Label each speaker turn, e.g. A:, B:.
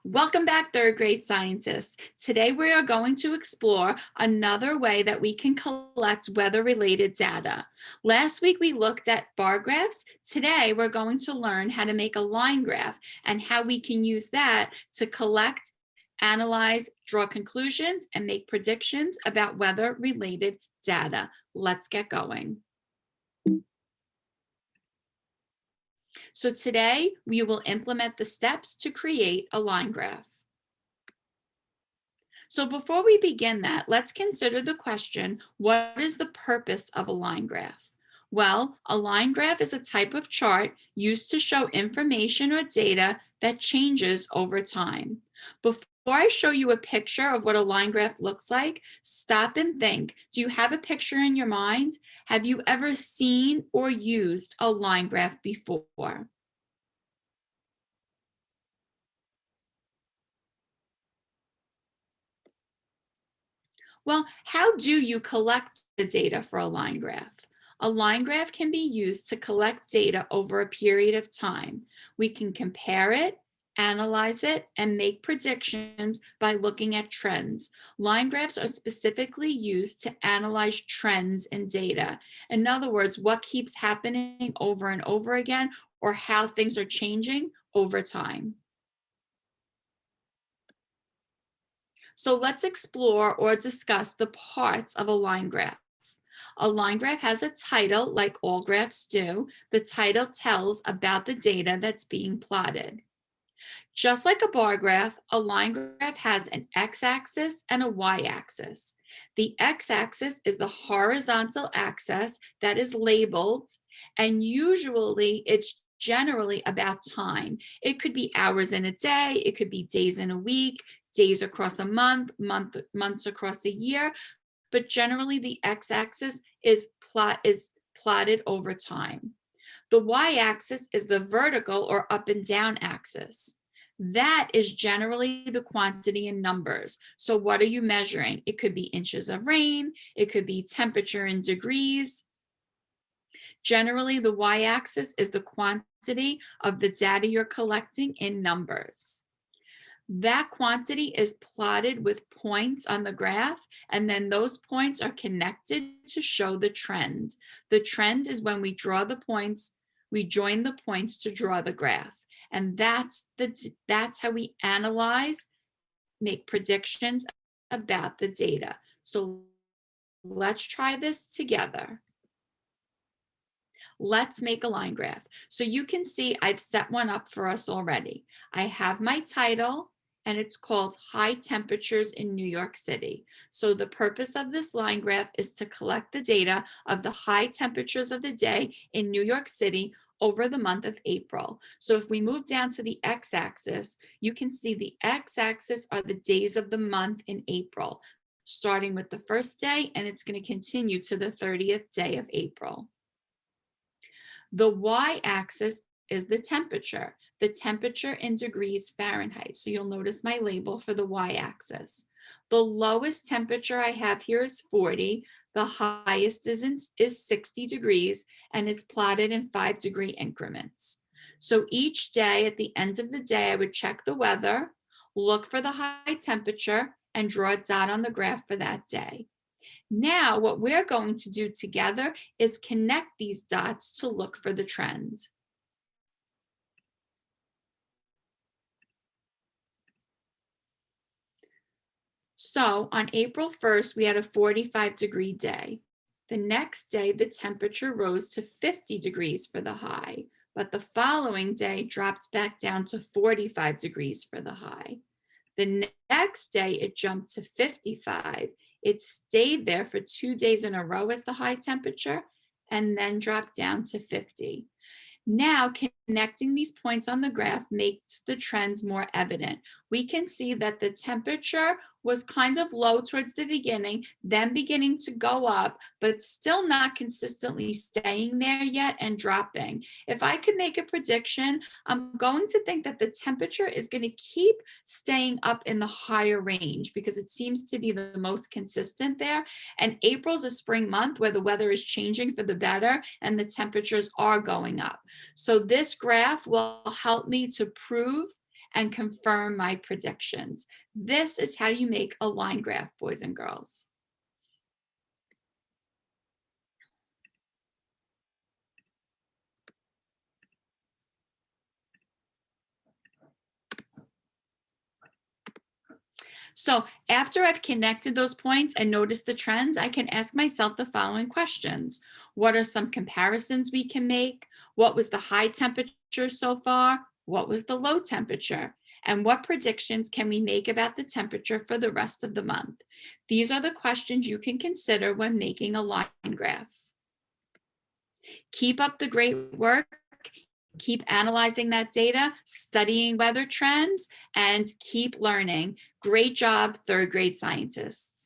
A: Welcome back, third grade scientists. Today we are going to explore another way that we can collect weather-related data. Last week we looked at bar graphs. Today we're going to learn how to make a line graph and how we can use that to collect, analyze, draw conclusions, and make predictions about weather-related data. Let's get going. So today we will implement the steps to create a line graph. So before we begin that, let's consider the question, what is the purpose of a line graph? Well, a line graph is a type of chart used to show information or data that changes over time. Before I show you a picture of what a line graph looks like, stop and think. Do you have a picture in your mind? Have you ever seen or used a line graph before? Well, how do you collect the data for a line graph? A line graph can be used to collect data over a period of time. We can compare it, analyze it, and make predictions by looking at trends. Line graphs are specifically used to analyze trends in data. In other words, what keeps happening over and over again, or how things are changing over time. So let's explore or discuss the parts of a line graph. A line graph has a title, like all graphs do. The title tells about the data that's being plotted. Just like a bar graph, a line graph has an x-axis and a y-axis. The x-axis is the horizontal axis that is labeled, and usually it's generally about time. It could be hours in a day, it could be days in a week, days across a months across a year, but generally the x-axis is plotted over time. The y-axis is the vertical or up and down axis. That is generally the quantity in numbers. So what are you measuring? It could be inches of rain, it could be temperature in degrees. Generally, the y-axis is the quantity of the data you're collecting in numbers. That quantity is plotted with points on the graph, and then those points are connected to show the trend. The trend is when we draw the points, we join the points to draw the graph. And that's how we analyze, make predictions about the data. So let's try this together. Let's make a line graph. So you can see I've set one up for us already. I have my title, and it's called High Temperatures in New York City. So the purpose of this line graph is to collect the data of the high temperatures of the day in New York City over the month of April. So if we move down to the x-axis, you can see the x-axis are the days of the month in April, starting with the first day, and it's going to continue to the 30th day of April. The y-axis is the temperature in degrees Fahrenheit. So you'll notice my label for the y-axis. The lowest temperature I have here is 40. The highest is 60 degrees, and it's plotted in 5-degree increments. So each day, at the end of the day, I would check the weather, look for the high temperature, and draw a dot on the graph for that day. Now, what we're going to do together is connect these dots to look for the trends. So on April 1st, we had a 45-degree day. The next day, the temperature rose to 50 degrees for the high, but the following day dropped back down to 45 degrees for the high. The next day, it jumped to 55. It stayed there for 2 days in a row as the high temperature, and then dropped down to 50. Now, connecting these points on the graph makes the trends more evident. We can see that the temperature was kind of low towards the beginning, then beginning to go up, but still not consistently staying there yet and dropping. If I could make a prediction, I'm going to think that the temperature is going to keep staying up in the higher range because it seems to be the most consistent there. And April's a spring month where the weather is changing for the better and the temperatures are going up. So this graph will help me to prove and confirm my predictions. This is how you make a line graph, boys and girls. So after I've connected those points and noticed the trends, I can ask myself the following questions. What are some comparisons we can make? What was the high temperature so far? What was the low temperature? And what predictions can we make about the temperature for the rest of the month? These are the questions you can consider when making a line graph. Keep up the great work. Keep analyzing that data, studying weather trends, and keep learning. Great job, third grade scientists.